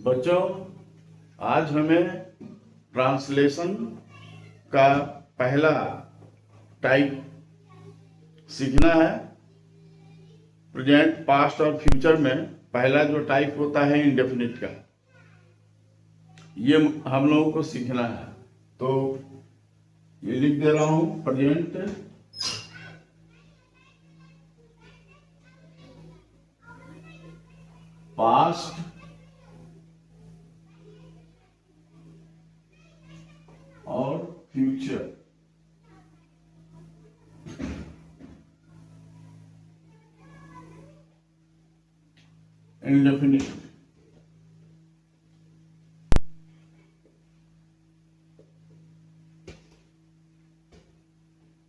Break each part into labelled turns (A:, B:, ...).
A: बच्चों, आज हमें ट्रांसलेशन का पहला टाइप सीखना है। प्रेजेंट, पास्ट और फ्यूचर में पहला जो टाइप होता है इंडेफिनिट का, ये हम लोगों को सीखना है। तो ये लिख दे रहा हूं, प्रेजेंट, पास्ट और फ्यूचर। इंडेफिनिट।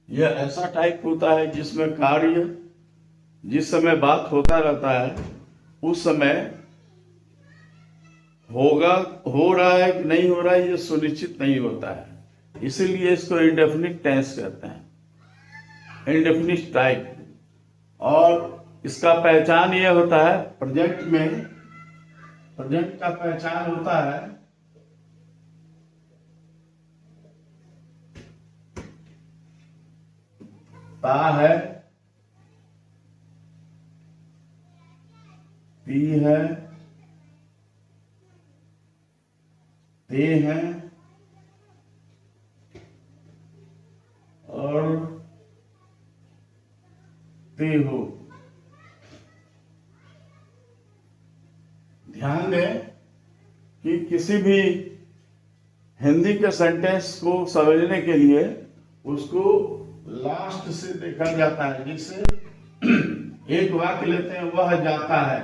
A: यह ऐसा टाइप होता है जिसमें कार्य जिस समय बात होता रहता है उस समय होगा, हो रहा है कि नहीं हो रहा है, ये सुनिश्चित नहीं होता है। इसीलिए इसको इंडेफिनिट टेंस कहते हैं, इंडेफिनिट टाइप। और इसका पहचान ये होता है, प्रेजेंट में, प्रेजेंट का पहचान होता है ता है, ती है, ते हैं और ते हो। ध्यान दें कि किसी भी हिंदी के सेंटेंस को समझने के लिए उसको लास्ट से देखा जाता है। जैसे एक वाक्य लेते हैं, वह जाता है,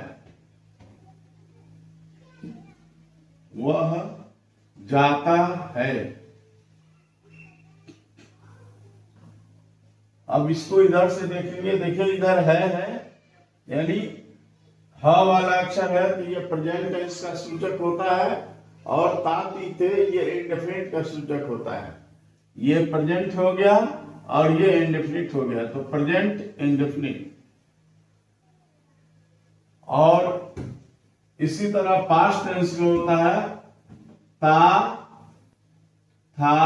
A: वह जाता है। अब इसको इधर से देखेंगे, देखिए इधर है, यानी ह वाला अक्षर है तो ये प्रेजेंट टेंस का सूचक होता है, और ताती थे ये इंडेफिनिट का सूचक होता है। ये प्रेजेंट हो गया और ये इंडेफिनिट हो गया, तो प्रेजेंट इंडेफिनिट। और इसी तरह पास्ट टेंस में होता है था, था,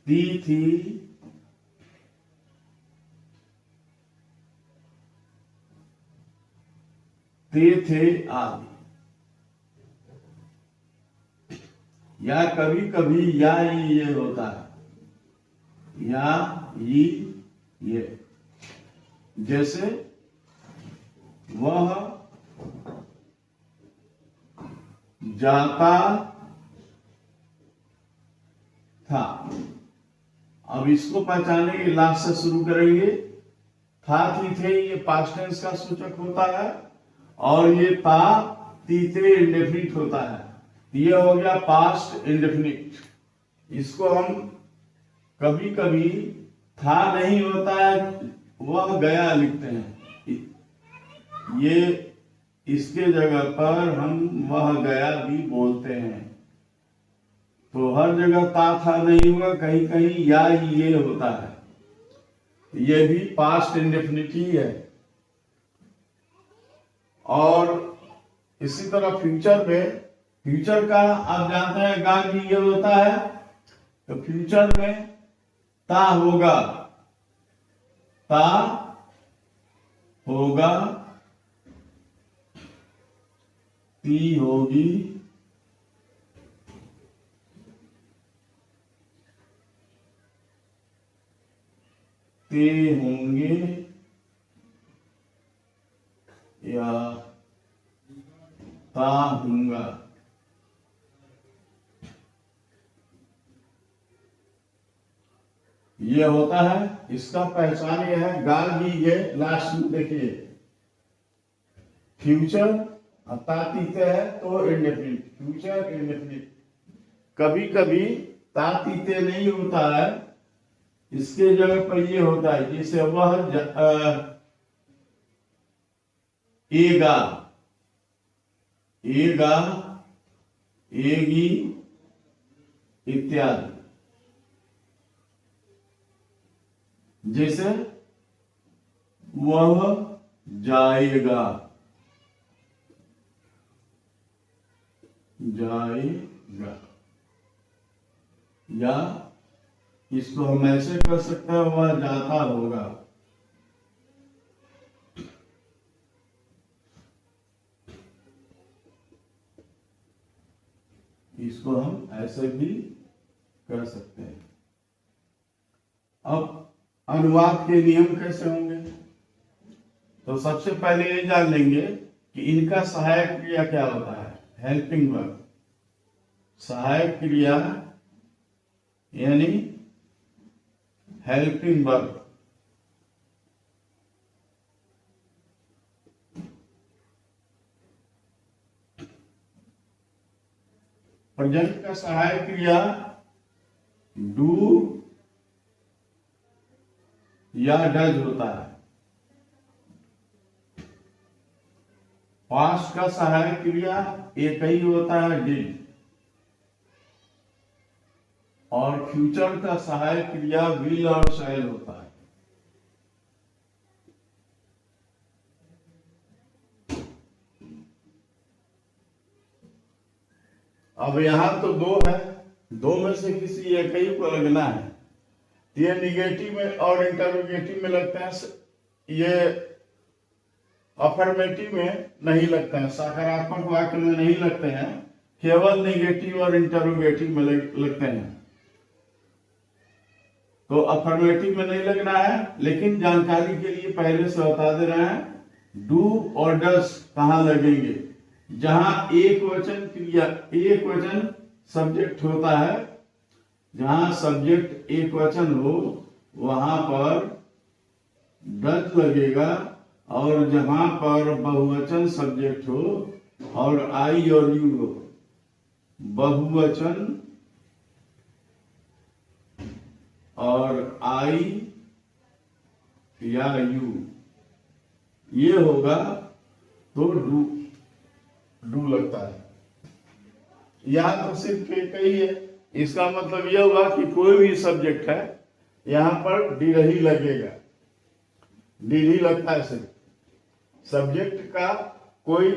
A: थी, थे आदि। या कभी कभी या ये होता है, या ये। जैसे वह जाता था। अब इसको पहचानने के लास्ट से शुरू करेंगे। था, थी, थे ये पास्ट टेंस का सूचक होता है, और ये ता, ती, थे इंडेफिनिट होता है। ये हो गया पास्ट इंडेफिनिट। इसको हम कभी कभी था नहीं होता है, वह गया लिखते हैं। ये इसके जगह पर हम वह गया भी बोलते हैं। तो हर जगह ता था नहीं होगा, कहीं कहीं या ये होता है। ये भी पास्ट इंडेफिनिट ही है। और इसी तरह फ्यूचर में, फ्यूचर का आप जानते हैं गा भी ये होता है, तो फ्यूचर में ता होगा, ता होगा, ती होगी, ते होंगे, या ता होगा। ये होता है, इसका पहचान ये है, गाल भी ये लास्ट में देखिए, फ्यूचर तातीते है तो इंडेफिनिट, फ्यूचर इंडेफिनिट। कभी कभी तातीते नहीं होता है, इसके जगह पर ये होता है, जैसे वह एगा, एगा, एगी इत्यादि। जैसे वह जाएगा, जाएगा, या इसको हम ऐसे कर सकते हैं वह जाता होगा। इसको हम ऐसे भी कर सकते हैं। अब अनुवाद के नियम कैसे होंगे? तो सबसे पहले ये जान लेंगे कि इनका सहायक क्रिया क्या होता है। हेल्पिंग वर्ब, सहायक क्रिया यानी हेल्पिंग वर्ब। प्रेजेंट का सहायक क्रिया डू या डज होता है। पास्ट का सहायक क्रिया एक ही होता है, डिड। और फ्यूचर का सहायक क्रिया विल और शैल होता है। अब यहां तो दो है, दो में से किसी एक ही को लगना है। ये निगेटिव में और इंटरोगेटिव में लगता है, ये अफर्मेटिव में नहीं लगते हैं, सकारात्मक वाक्य में नहीं लगते हैं, केवल निगेटिव और इंटरोगेटिव में लगते हैं। तो अफर्मेटिव में नहीं लगना है, लेकिन जानकारी के लिए पहले से बता दे रहे हैं डू और डस कहां लगेंगे। जहां एक वचन क्रिया, एक वचन सब्जेक्ट होता है, जहां सब्जेक्ट एक वचन हो वहां पर डज लगेगा, और जहां पर बहुवचन सब्जेक्ट हो और आई और यू हो, बहुवचन और आई या यू ये होगा तो डू लगता है। यहां तो सिर्फ एक ही है, इसका मतलब यह हुआ कि कोई भी सब्जेक्ट है यहां पर डी ही लगेगा, डी ही लगता है। सिर्फ सब्जेक्ट का कोई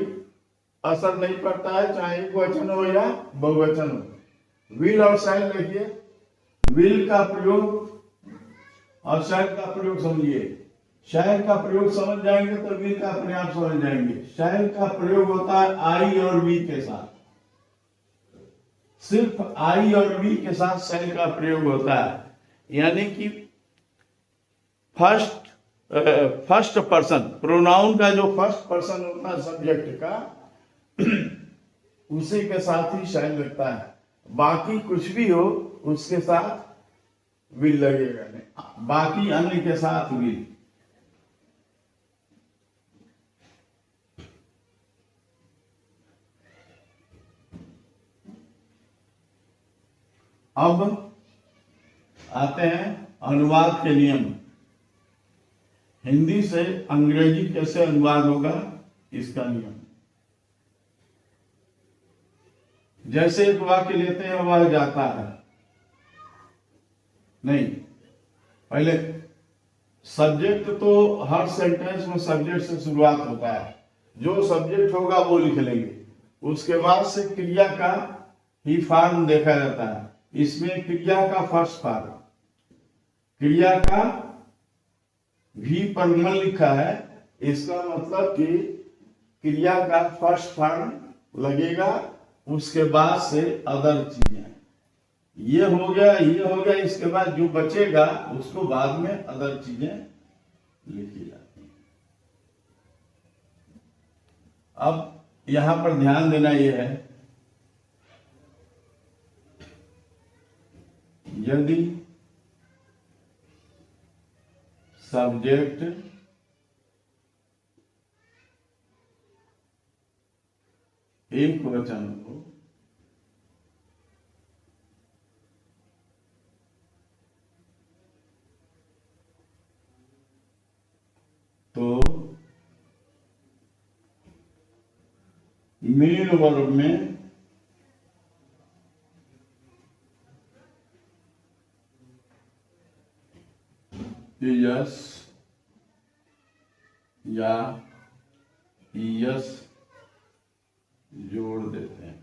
A: असर नहीं पड़ता है, चाहे एक वचन हो या बहुवचन हो। विल और शैल देखिए, विल का प्रयोग और शैल का प्रयोग समझिए। शैल का प्रयोग समझ जाएंगे तो विल का अपने आप समझ जाएंगे। शैल का प्रयोग होता है आई और वी के साथ, सिर्फ आई और वी के साथ शैल का प्रयोग होता है। यानी कि फर्स्ट पर्सन प्रोनाउन का जो फर्स्ट पर्सन होता है सब्जेक्ट का, उसी के साथ ही शैल लगता है। बाकी कुछ भी हो उसके साथ विल लगेगा नहीं, बाकी अन्य के साथ विल। अब आते हैं अनुवाद के नियम। हिंदी से अंग्रेजी कैसे अनुवाद होगा, इसका नियम। जैसे एक वाक्य लेते हैं वह जाता है, नहीं, पहले सब्जेक्ट तो हर सेंटेंस में सब्जेक्ट से शुरुआत होता है, जो सब्जेक्ट होगा वो लिख लेंगे। उसके बाद से क्रिया का ही फॉर्म देखा जाता है। इसमें क्रिया का फर्स्ट फॉर्म, क्रिया का भी पर मन लिखा है, इसका मतलब कि क्रिया का फर्स्ट फॉर्म लगेगा, उसके बाद से अदर चीजें। ये हो गया, ये हो गया, इसके बाद जो बचेगा उसको बाद में अदर चीजें लिखी जाती हैं। अब यहां पर ध्यान देना यह है, यदि सब्जेक्ट एक वचन हो तो मेन वर्ब में यस या यस जोड़ देते हैं।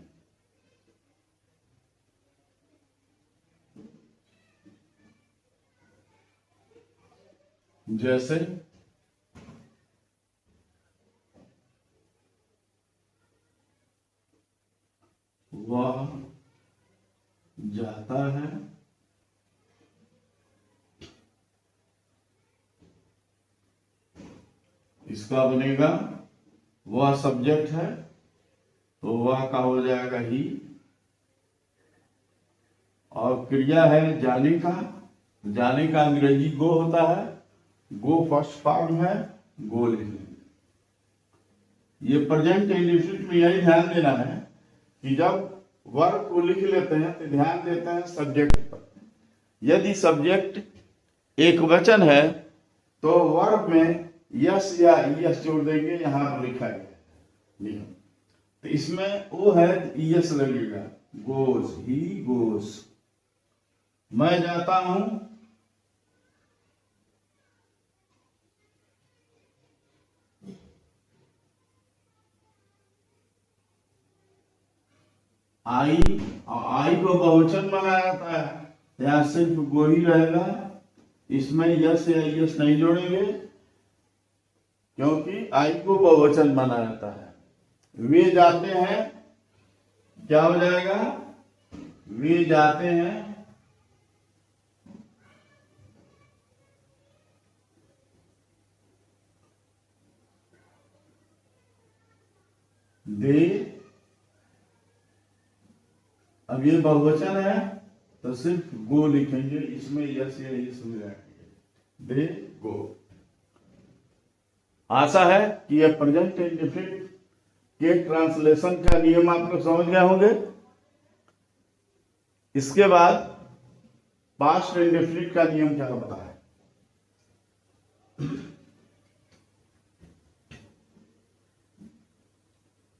A: जैसे वह जाता है, इसका बनेगा वह सब्जेक्ट है तो वह का हो जाएगा ही, और क्रिया है जाने का, जाने का अंग्रेजी गो होता है, गो फर्स्ट फॉर्म है, गो लिखेंगे। ये प्रेजेंट इंडेफिनिट में यही ध्यान देना है कि जब वर्ब को लिख लेते हैं तो ध्यान देते हैं सब्जेक्ट पर। यदि सब्जेक्ट एक वचन है तो वर्ब में यस या यस जोड़ देंगे, यहां पर लिखा गया नियम। तो इसमें वो है यस लगेगा, गोज, ही गोज। मैं जाता हूं, आई, और आई को बहुवचन माना जाता है, यहाँ सिर्फ गो ही रहेगा, इसमें यस या यस नहीं जोड़ेंगे क्योंकि आई को बहुवचन माना जाता है। वे जाते हैं, क्या हो जाएगा, वे जाते हैं, दे, अब ये बहुवचन है तो सिर्फ गो लिखेंगे, इसमें यस या यस मिलाएंगे, दे गो। आशा है कि यह प्रेजेंट इंडेफिनिट के ट्रांसलेशन का नियम आप लोग समझ गए होंगे। इसके बाद पास्ट इंडेफिनिट का नियम क्या होता है।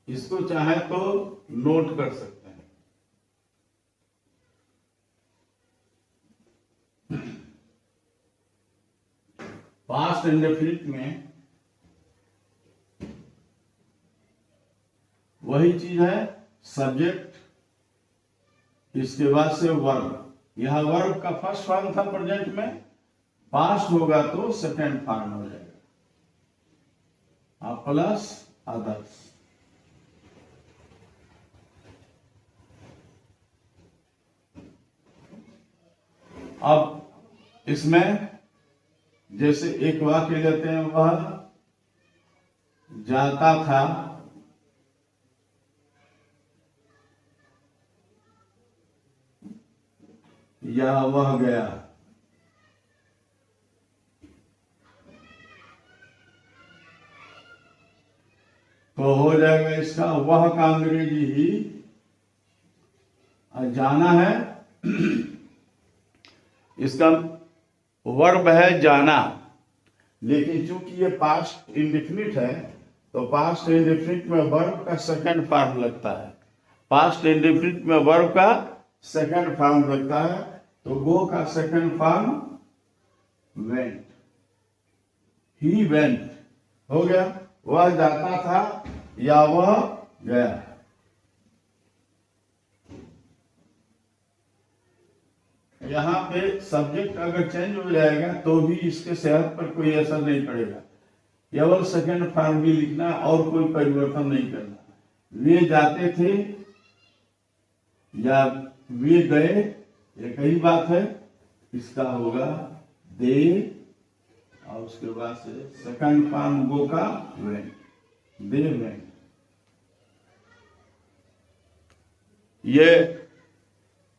A: इसको चाहे तो नोट कर सकते हैं। पास्ट इंडेफिनिट में वही चीज है, सब्जेक्ट, इसके बाद से वर्ब। यह वर्ब का फर्स्ट फॉर्म था प्रेजेंट में, पास्ट होगा तो सेकेंड फॉर्म हो जाएगा, प्लस अदर्स। अब इसमें जैसे एक वाक्य लेते हैं, वह जाता था, या वह गया। तो हो जाएगा इसका वह का अंग्रेजी ही, जाना है, इसका वर्ब है जाना, लेकिन चूंकि ये पास्ट इंडेफिनिट है तो पास्ट इंडेफिनिट में वर्ब का सेकंड फॉर्म लगता है। पास्ट इंडेफिनिट में वर्ब का सेकंड फॉर्म लगता है, तो गो का second form went, he went हो गया। वह जाता था या वह गया। यहाँ पे सब्जेक्ट अगर चेंज हो जाएगा तो भी इसके सेहत पर कोई असर नहीं पड़ेगा, केवल सेकंड फॉर्म भी लिखना और कोई परिवर्तन नहीं करना। वे जाते थे या वे गए, एक ही बात है। इसका होगा दे, और उसके बाद से सेकंड फॉर्म गो का वेंट, दे वेंट। ये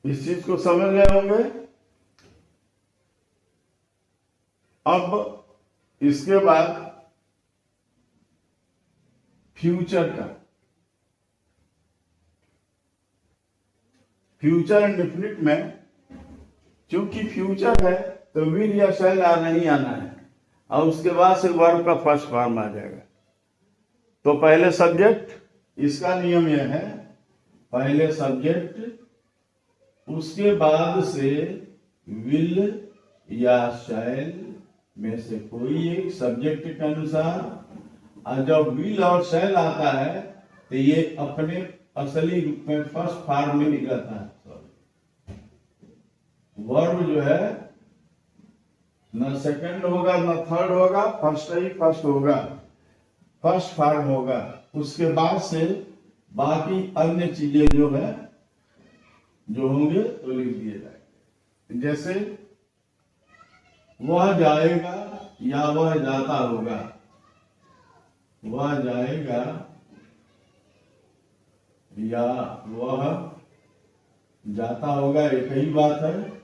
A: इस चीज को समझ गए होंगे। अब इसके बाद फ्यूचर का, फ्यूचर इंडेफिनिट में चूंकि फ्यूचर है तो विल या शैल नहीं आना है, और उसके बाद से वर्ब का फर्स्ट फॉर्म आ जाएगा। तो पहले सब्जेक्ट, इसका नियम यह है, पहले सब्जेक्ट, उसके बाद से विल या शैल में से कोई एक सब्जेक्ट के अनुसार, और जब विल और शैल आता है तो ये अपने असली रूप में फर्स्ट फॉर्म में निकलता है। वर्ब जो है न सेकंड होगा न थर्ड होगा, फर्स्ट ही फर्स्ट होगा, फर्स्ट फॉर्म होगा। उसके बाद से बाकी अन्य चीजें जो है जो होंगे तो लिख दिए जाएंगे। जैसे वह जाएगा या वह जाता होगा, वह जाएगा या वह जाता होगा, एक ही बात है।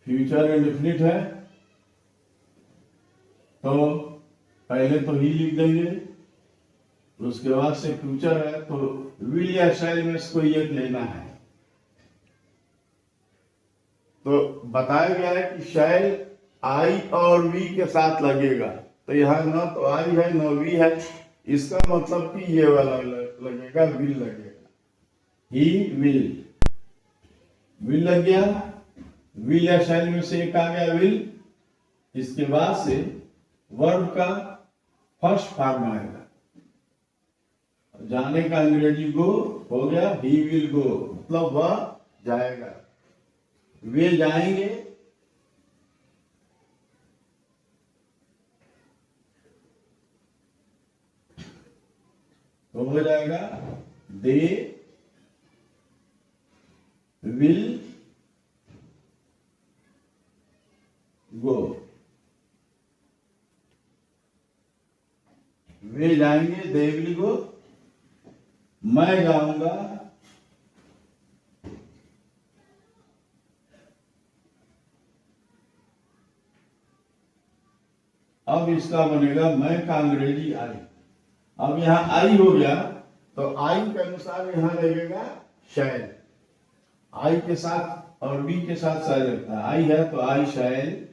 A: फ्यूचर इंडेफिनिट है तो पहले तो ही लिख देंगे, उसके बाद से फ्यूचर है तो विल या शैल में से कोई एक लेना है। तो बताया गया है कि शैल आई और वी के साथ लगेगा, तो यहाँ ना तो आई है ना वी है, इसका मतलब कि ये वाला लगेगा, विल लगेगा। ही विल लग गया, विल या शैल में से एक आ गया विल। इसके बाद से वर्ब का फर्स्ट फॉर्म आएगा। जाने का अंग्रेजी गो हो गया, ही विल गो, मतलब वह जाएगा, वे जाएंगे। तो हो जाएगा दे विल गो, वे जाएंगे, दे विल गो। मैं जाऊंगा, अब इसका बनेगा मैं का अंग्रेजी आई। अब यहाँ आई हो गया तो आई के अनुसार यहाँ लगेगा शैल। आई के साथ और बी के साथ शैल लगता है। आई है तो आई शैल,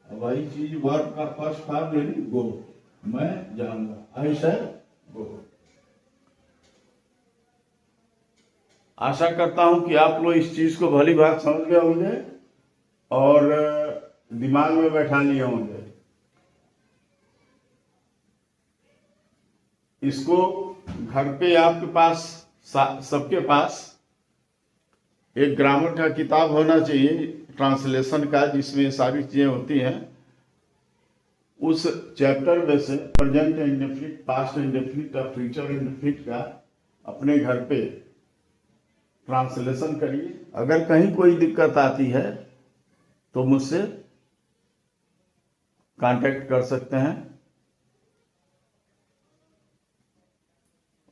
A: वही चीज वर्ब का फर्स्ट फॉर्म यानी गो, मैं जाऊंगा, आई शैल गो। आशा करता हूं कि आप लोग इस चीज को भली बात समझ गए होंगे और दिमाग में बैठा लिए होंगे। इसको घर पे आपके पास सबके पास एक ग्रामर का किताब होना चाहिए, ट्रांसलेशन का, जिसमें सारी चीजें होती हैं। उस चैप्टर में से प्रेजेंट इंडेफिनिट, पास्ट इंडेफिनिट और फ्यूचर इंडेफिनिट का अपने घर पे ट्रांसलेशन करिए। अगर कहीं कोई दिक्कत आती है तो मुझसे कांटेक्ट कर सकते हैं,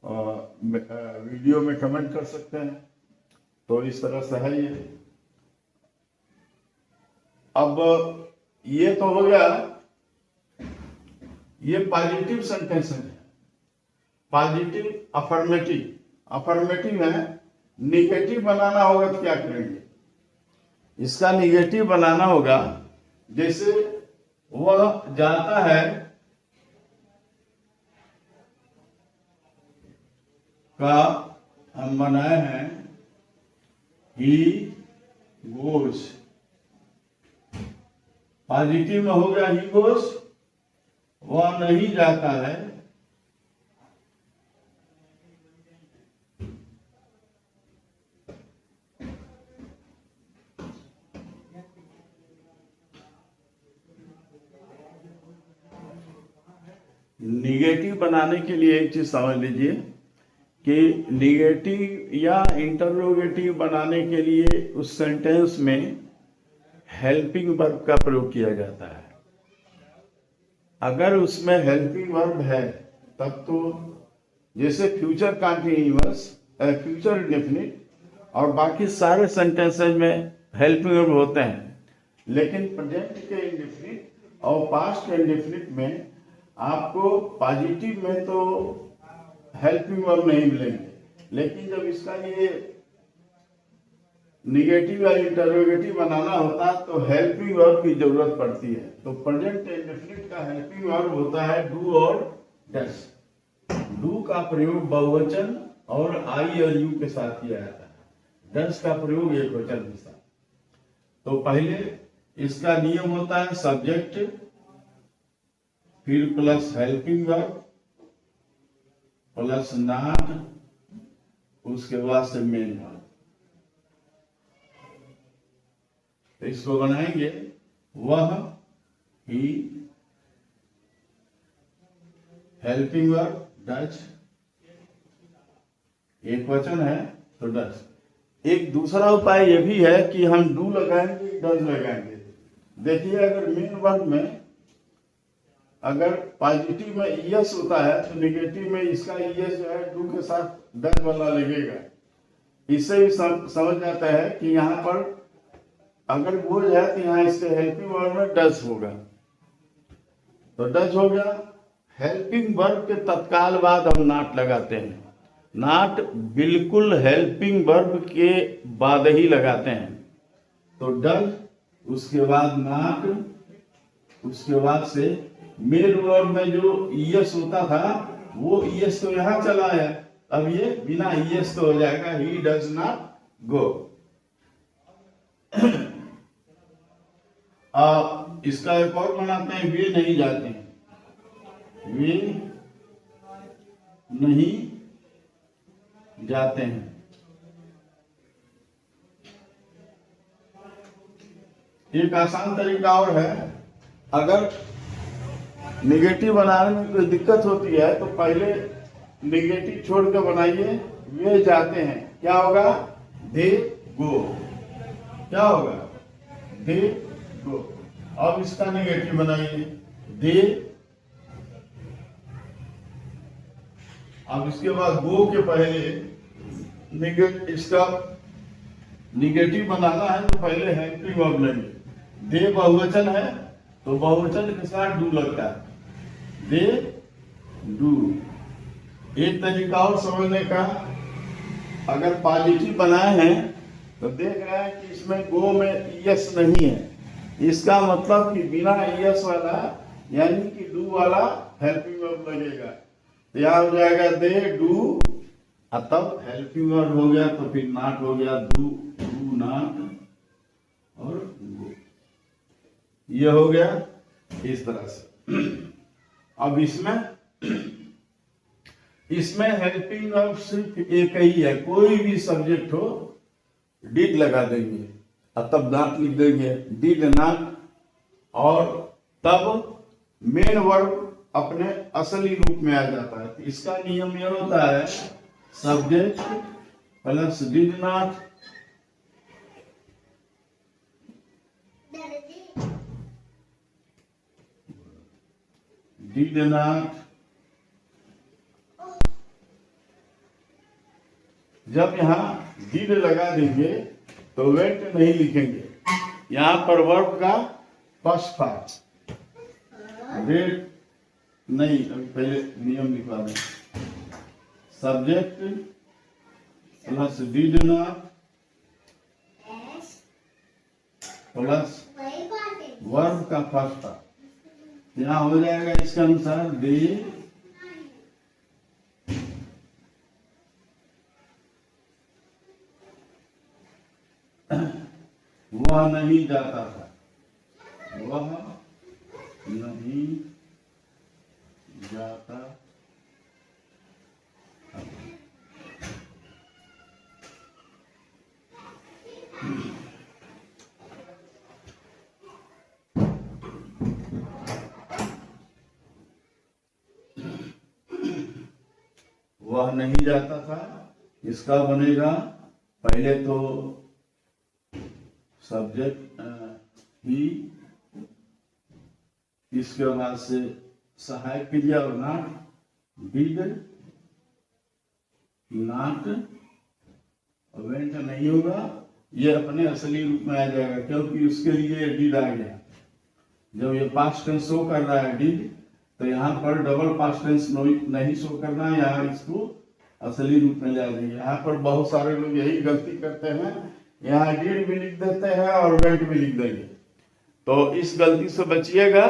A: वीडियो में कमेंट कर सकते हैं। तो इस तरह से है ये। अब ये तो हो गया, ये पॉजिटिव सेंटेंस है, पॉजिटिव अफर्मेटिव। अफर्मेटिव है, निगेटिव बनाना होगा तो क्या करेंगे? इसका निगेटिव बनाना होगा, जैसे वह जाता है का हम बनाए हैं ही गोज। पॉजिटिव में हो गया ही गोज, वह नहीं जाता है, निगेटिव बनाने के लिए एक चीज समझ लीजिए कि निगेटिव या इंटरोगेटिव बनाने के लिए उस सेंटेंस में हेल्पिंग वर्ब का प्रयोग किया जाता है। अगर उसमें हेल्पिंग वर्ब है तब तो, जैसे फ्यूचर कंटीन्यूअस, फ्यूचर इंडेफिनिट और बाकी सारे सेंटेंसेज में हेल्पिंग वर्ब होते हैं, लेकिन प्रेजेंट के इंडेफिनिट और पास्ट के इंडेफिनिट में आपको पॉजिटिव में तो हेल्पिंग वर्ब नहीं मिलेंगे, लेकिन जब इसका ये निगेटिव या इंटरोगेटिव बनाना होता है तो हेल्पिंग वर्ब की जरूरत पड़ती है। तो प्रेजेंट इंडेफिनिट का हेल्पिंग वर्ब होता है डू और डस। डू का प्रयोग बहुवचन और आई और यू के साथ किया जाता है। डज का प्रयोग एक वचन के साथ। तो पहले इसका नियम होता है सब्जेक्ट, फिर plus helping verb plus not, उसके बाद से मेन वर्ब। तो इसको बनाएंगे वह, ही, हेल्पिंग वर्ब डज, एक वचन है तो डज। एक दूसरा उपाय यह भी है कि हम डू लगाएंगे डज लगाएंगे। देखिए अगर मेन वर्ब में अगर पॉजिटिव में यस होता है तो निगेटिव में इसका यस जो है डू के साथ डज वाला लगेगा। इससे भी समझ आता है कि यहाँ पर अगर बोझ है तो यहाँ इसके हेल्पिंग वर्ब में डज होगा, तो डज हो गया। हेल्पिंग वर्ब के तत्काल बाद हम नॉट लगाते हैं। नॉट बिल्कुल हेल्पिंग वर्ब के बाद ही लगाते हैं। तो डज, उसके बाद नॉट, उसके बाद से मेन वर्ब में जो यस होता था वो यस तो यहां चला है, अब ये बिना यस तो हो जाएगा ही डज नॉट गो। इसका एक और बनाते हैं, वे नहीं जाते हैं। वे नहीं जाते हैं। एक आसान तरीका और है, अगर निगेटिव बनाने में कोई दिक्कत होती है तो पहले निगेटिव छोड़ के बनाइए, वे जाते हैं। क्या होगा? दे गो। क्या होगा? दे गो। अब इसका निगेटिव बनाइए, दे। अब इसके बाद गो के पहले इसका निगेटिव बनाना है तो पहले हेल्पिंग वर्ब लेंगे। दे बहुवचन है तो बहुवचन के साथ डू लगता है, दे डू। एक तरीका और समझने का, अगर पॉजिटिव बनाए हैं तो देख रहे हैं कि इसमें गो में यस नहीं है, इसका मतलब कि बिना यस वाला यानी कि डू वाला हेल्पिंग वर्ब लगेगा। तो यहाँ हो जाएगा दे डू, तब हेल्पिंग वर्ब हो गया तो फिर नॉट हो गया, डू डू नॉट और गो। ये हो गया इस तरह से। अब इसमें हेल्पिंग वर्ब सिर्फ एक ही है, कोई भी सब्जेक्ट हो डिड लगा देंगे और तब नॉट लिख देंगे, डिड नॉट। और तब मेन वर्ब अपने असली रूप में आ जाता है। इसका नियम यह होता है subject plus did not did not. जब यहां डिड लगा देंगे तो वेंट नहीं लिखेंगे, यहां पर वर्ब का फर्स्ट पार्ट वेट नहीं। अभी पहले नियम लिखवा दें, subject plus did not plus verb का फर्स्ट पार्ट। यहाँ हो जाएगा इसके अनुसार दे वह नहीं जाता था, वह नहीं जाता था। वह नहीं जाता था, इसका बनेगा पहले तो सब्जेक्ट ही, इसके बाद से सहायक क्रिया और नॉट, डिड नॉट, वेंट नहीं होगा, ये अपने असली रूप में आ जाएगा क्योंकि उसके लिए डिड आ गया। जब ये पास्ट टेंस शो कर रहा है डिड, तो यहाँ पर डबल पास्ट टेंस नहीं शो करना है, यहाँ इसको असली रूप में ला देंगे। यहाँ पर बहुत सारे लोग यही गलती करते हैं, यहाँ डिड भी लिख देते हैं और वेंट भी लिख देंगे। तो इस गलती से बचिएगा।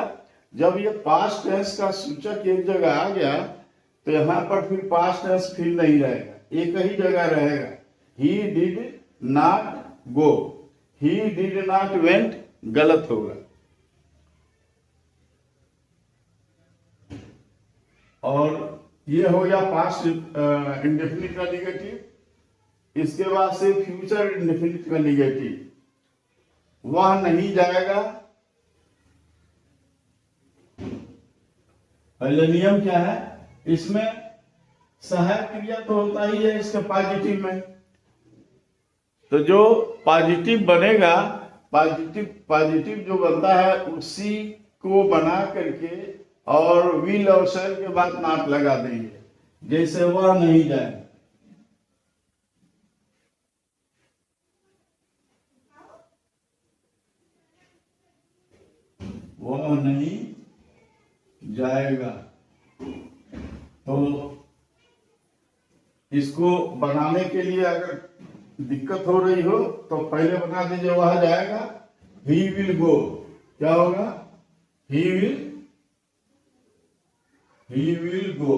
A: जब ये पास्ट टेंस का सूचक एक जगह आ गया तो यहाँ पर फिर पास्ट टेंस फिर नहीं रहेगा, एक ही जगह रहेगा। He did not go, he did not went गलत होगा। और ये हो गया पास्ट इंडेफिनिट का निगेटिव। इसके बाद से फ्यूचर इंडेफिनिट का निगेटिव, वह नहीं जाएगा। पहले नियम क्या है, इसमें सहायक क्रिया तो होता ही है इसके पॉजिटिव में, तो जो पॉजिटिव बनेगा, पॉजिटिव जो बनता है उसी को बना करके और विल और शैल के बाद नॉट लगा देंगे। जैसे वह नहीं जाए, वह नहीं जाएगा, तो इसको बनाने के लिए अगर दिक्कत हो रही हो तो पहले बना दीजिए वह जाएगा। ही विल गो, क्या होगा, ही विल गो।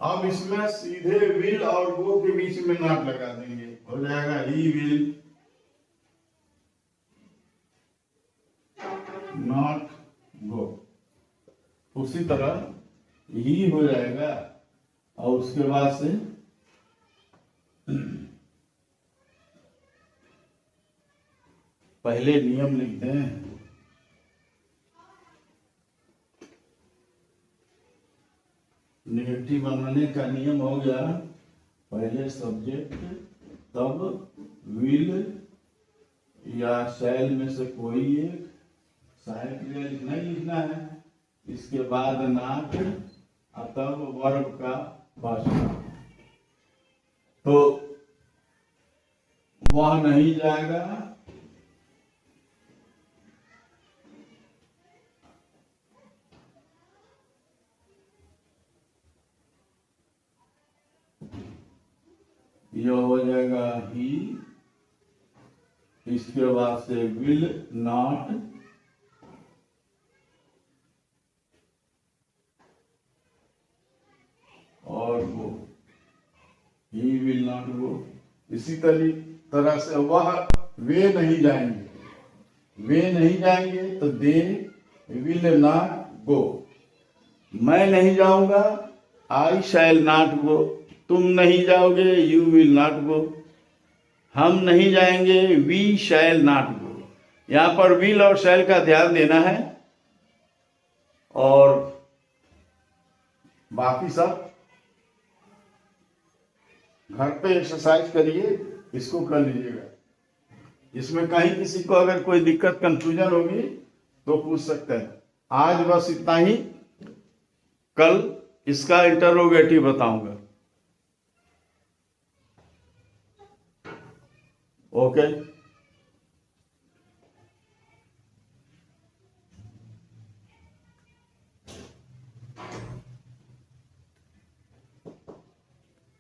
A: अब इसमें सीधे विल और गो के बीच में नॉट लगा देंगे, हो जाएगा ही विल नॉट गो। उसी तरह ही हो जाएगा और उसके बाद से पहले नियम लिखते हैं। निगेटिव बनाने का नियम हो गया, पहले सब्जेक्ट तब विल या शैल में से कोई एक सहायक क्रिया लिखना ही लिखना है, इसके बाद नॉट तब वर्ब का भाषण। तो वह नहीं जाएगा, यह हो जाएगा ही, इसके बाद से विल नॉट, और वो ही विल नॉट गो। इसी तरह से वह वे नहीं जाएंगे, वे नहीं जाएंगे तो दे विल नॉट गो। मैं नहीं जाऊंगा, आई शैल नॉट गो। तुम नहीं जाओगे, यू विल नॉट गो। हम नहीं जाएंगे, वी शैल नॉट गो। यहां पर विल और शैल का ध्यान देना है, और बाकी सब घर पे एक्सरसाइज करिए, इसको कर लीजिएगा। इसमें कहीं किसी को अगर कोई दिक्कत कंफ्यूजन होगी तो पूछ सकते हैं। आज बस इतना ही, कल इसका इंटरोगेटिव बताऊंगा। ओके।